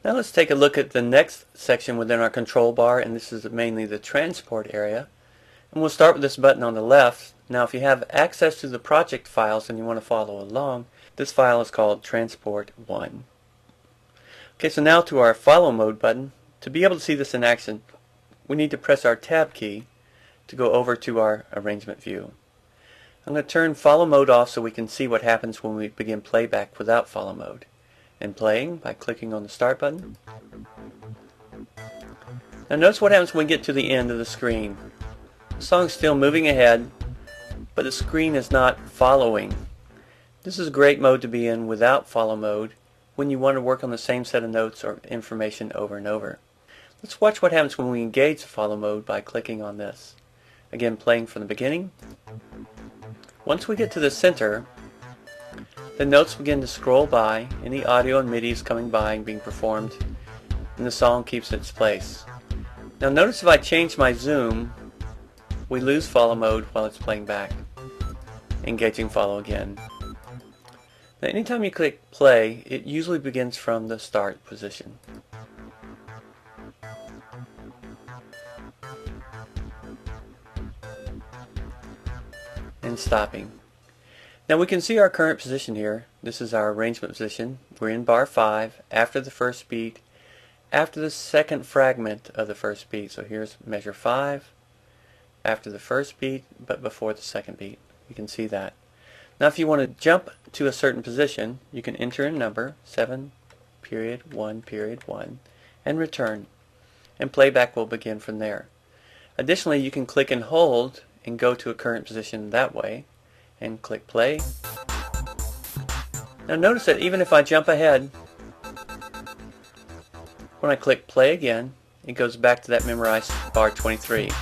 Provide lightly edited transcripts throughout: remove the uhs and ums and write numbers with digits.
Now let's take a look at the next section within our control bar, and this is mainly the transport area. And we'll start with this button on the left. Now if you have access to the project files and you want to follow along, this file is called Transport 1. Okay, so now to our Follow Mode button. To be able to see this in action, we need to press our Tab key to go over to our arrangement view. I'm going to turn Follow Mode off so we can see what happens when we begin playback without Follow Mode. And playing by clicking on the Start button. Now notice what happens when we get to the end of the screen. The song's still moving ahead, but the screen is not following. This is a great mode to be in without Follow Mode when you want to work on the same set of notes or information over and over. Let's watch what happens when we engage the Follow Mode by clicking on this. Again, playing from the beginning. Once we get to the center, the notes begin to scroll by, and the audio and MIDI is coming by and being performed, and the song keeps its place. Now notice if I change my zoom, we lose Follow Mode while it's playing back. Engaging Follow again. Now anytime you click play, it usually begins from the start position. And stopping. Now we can see our current position here. This is our arrangement position. We're in bar 5, after the first beat, after the second fragment of the first beat. So here's measure 5, after the first beat, but before the second beat. You can see that. Now if you want to jump to a certain position, you can enter a number, 7, period, 1, period, 1, and return. And playback will begin from there. Additionally, you can click and hold and go to a current position that way. And click play. Now notice that even if I jump ahead, when I click play again, it goes back to that memorized bar 23.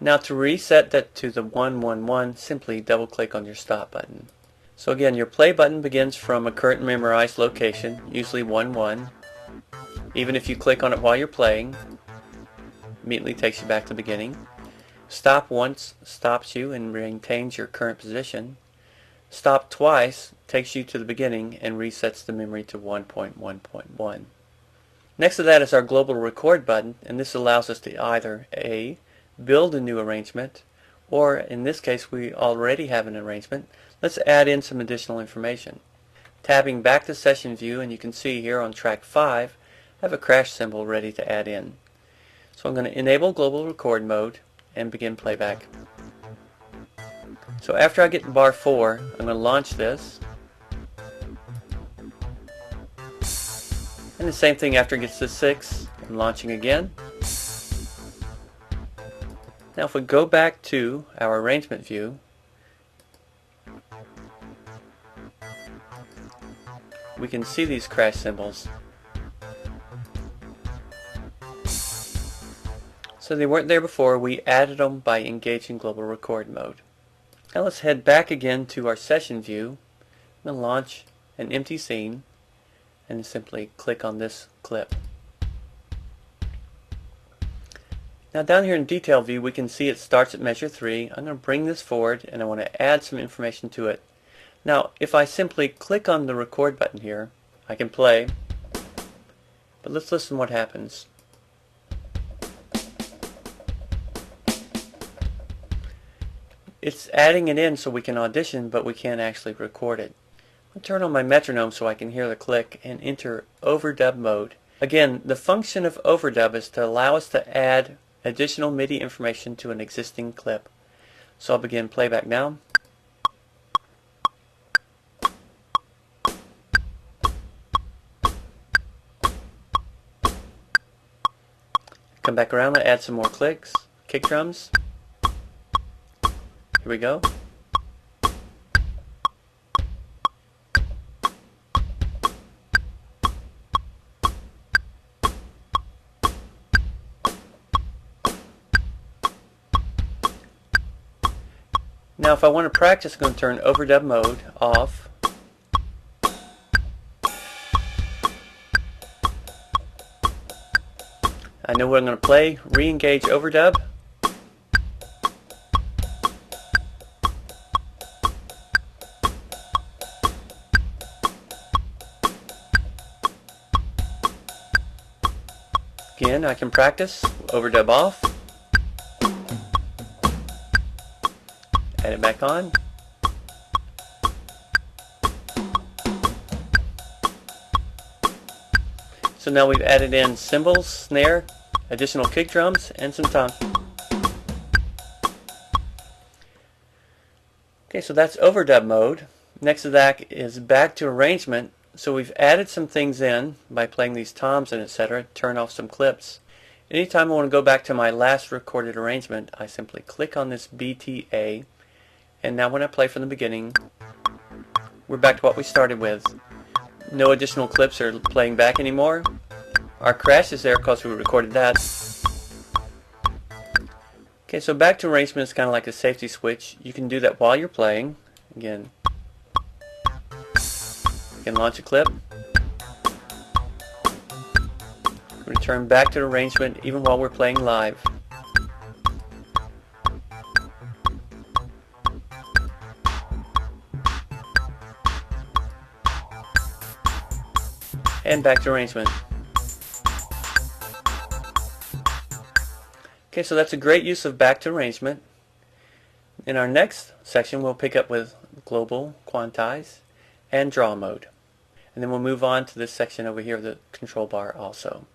Now to reset that to the 111, simply double click on your stop button. So again, your play button begins from a current memorized location, usually 1-1. Even if you click on it while you're playing, immediately takes you back to the beginning. Stop once stops you and maintains your current position. Stop twice takes you to the beginning and resets the memory to 1.1.1. Next to that is our global record button, and this allows us to either A, build a new arrangement, or in this case we already have an arrangement. Let's add in some additional information. Tabbing back to session view, and you can see here on track 5 I have a crash cymbal ready to add in. So I'm going to enable global record mode and begin playback. So after I get to bar 4, I'm going to launch this. And the same thing after it gets to 6, I'm launching again. Now if we go back to our arrangement view, we can see these crash cymbals. So they weren't there before, we added them by engaging global record mode. Now let's head back again to our session view and launch an empty scene and simply click on this clip. Now down here in detail view we can see it starts at measure 3. I'm going to bring this forward and I want to add some information to it. Now if I simply click on the record button here, I can play, but let's listen what happens. It's adding it in so we can audition, but we can't actually record it. I'll turn on my metronome so I can hear the click and enter overdub mode. Again, the function of overdub is to allow us to add additional MIDI information to an existing clip. So I'll begin playback now. Come back around and add some more clicks, kick drums. Here we go. Now if I want to practice, I'm going to turn overdub mode off. I know what I'm going to play. Re-engage overdub. Again, I can practice. Overdub off. Add it back on. So now we've added in cymbals, snare, additional kick drums, and some toms. Okay, so that's overdub mode. Next to that is back to arrangement. So we've added some things in by playing these toms and etc. Turn off some clips. Anytime I want to go back to my last recorded arrangement, I simply click on this BTA, and now when I play from the beginning, we're back to what we started with. No additional clips are playing back anymore. Our crash is there because we recorded that. Okay, so back to arrangement is kind of like a safety switch. You can do that while you're playing. Again, you can launch a clip. Return back to arrangement even while we're playing live. And back to arrangement. Okay, so that's a great use of back to arrangement. In our next section, we'll pick up with global, quantize, and draw mode. And then we'll move on to this section over here, the control bar also.